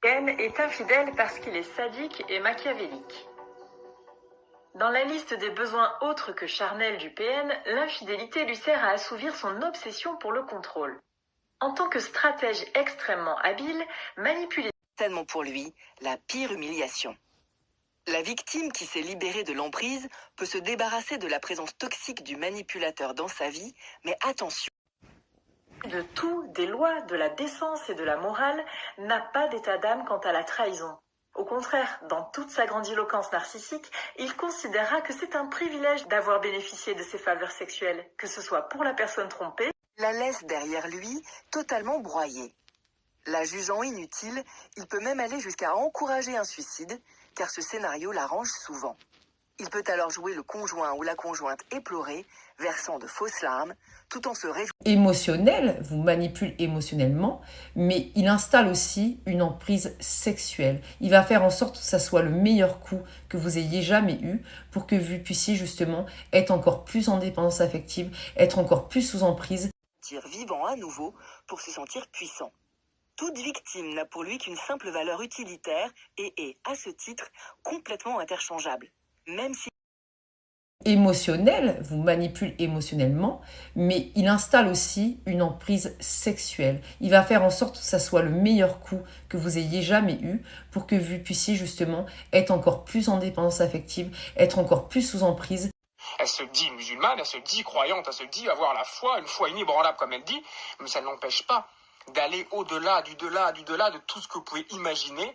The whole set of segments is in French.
Ken est infidèle parce qu'il est sadique et machiavélique. Dans la liste des besoins autres que charnels du PN, l'infidélité lui sert à assouvir son obsession pour le contrôle. En tant que stratège extrêmement habile, manipuler Certainement pour lui, la pire humiliation. La victime qui s'est libérée de l'emprise peut se débarrasser de la présence toxique du manipulateur dans sa vie, mais attention. de tout, des lois, de la décence et de la morale, n'a pas d'état d'âme quant à la trahison. Au contraire, dans toute sa grandiloquence narcissique, il considérera que c'est un privilège d'avoir bénéficié de ses faveurs sexuelles, que ce soit pour la personne trompée, La laisse derrière lui, totalement broyée. La jugeant inutile, il peut même aller jusqu'à encourager un suicide, car ce scénario l'arrange souvent. Il peut alors jouer le conjoint ou la conjointe éplorée, versant de fausses larmes, tout en se réjouissant. Émotionnel, vous manipule émotionnellement, mais il installe aussi une emprise sexuelle. Il va faire en sorte que ça soit le meilleur coup que vous ayez jamais eu pour que vous puissiez justement être encore plus en dépendance affective, être encore plus sous emprise. Vivant à nouveau pour se sentir puissant. Toute victime n'a pour lui qu'une simple valeur utilitaire et est, à ce titre, complètement interchangeable. Même si Émotionnel, vous manipule émotionnellement, mais il installe aussi une emprise sexuelle. Il va faire en sorte que ça soit le meilleur coup que vous ayez jamais eu pour que vous puissiez justement être encore plus en dépendance affective, être encore plus sous emprise. Elle se dit musulmane, elle se dit croyante, elle se dit avoir la foi, une foi inébranlable comme elle dit, mais ça ne l'empêche pas d'aller au-delà, du delà de tout ce que vous pouvez imaginer.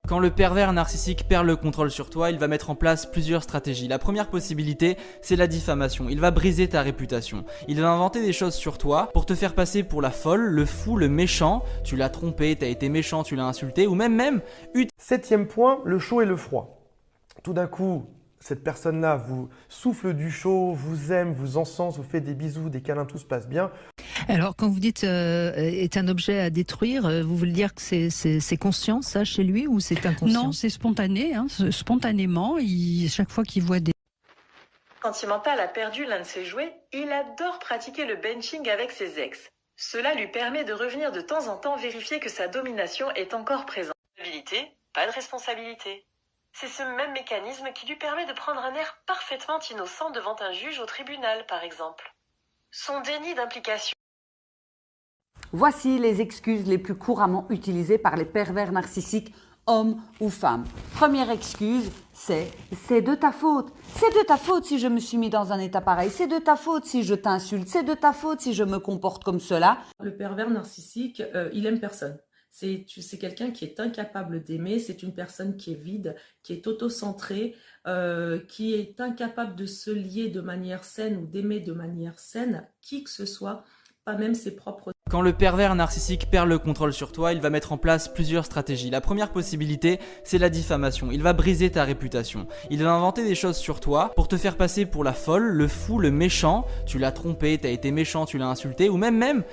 Quand le pervers narcissique perd le contrôle sur toi, il va mettre en place plusieurs stratégies. La première possibilité, c'est la diffamation. Il va briser ta réputation. Il va inventer des choses sur toi pour te faire passer pour la folle, le fou, le méchant. Tu l'as trompé, t'as été méchant, tu l'as insulté, ou même Septième point, le chaud et le froid. Tout d'un coup, cette personne-là vous souffle du chaud, vous aime, vous encense, vous fait des bisous, des câlins, tout se passe bien. Alors, quand vous dites est un objet à détruire, vous voulez dire que c'est conscient, ça, chez lui, ou c'est inconscient? Non, c'est spontané. Spontanément, chaque fois qu'il voit des... Sentimental a perdu l'un de ses jouets, il adore pratiquer le benching avec ses ex. Cela lui permet de revenir de temps en temps vérifier que sa domination est encore présente. Responsabilité, pas de responsabilité. C'est ce même mécanisme qui lui permet de prendre un air parfaitement innocent devant un juge au tribunal, par exemple. Son déni d'implication. Voici les excuses les plus couramment utilisées par les pervers narcissiques, hommes ou femmes. Première excuse, c'est de ta faute. C'est de ta faute si je me suis mis dans un état pareil. C'est de ta faute si je t'insulte. C'est de ta faute si je me comporte comme cela. Le pervers narcissique, il aime personne. C'est quelqu'un qui est incapable d'aimer, c'est une personne qui est vide, qui est auto-centrée, qui est incapable de se lier de manière saine ou d'aimer de manière saine qui que ce soit, pas même ses propres... Quand le pervers narcissique perd le contrôle sur toi, il va mettre en place plusieurs stratégies. La première possibilité, c'est la diffamation. Il va briser ta réputation. Il va inventer des choses sur toi pour te faire passer pour la folle, le fou, le méchant. Tu l'as trompé, t'as été méchant, tu l'as insulté, ou même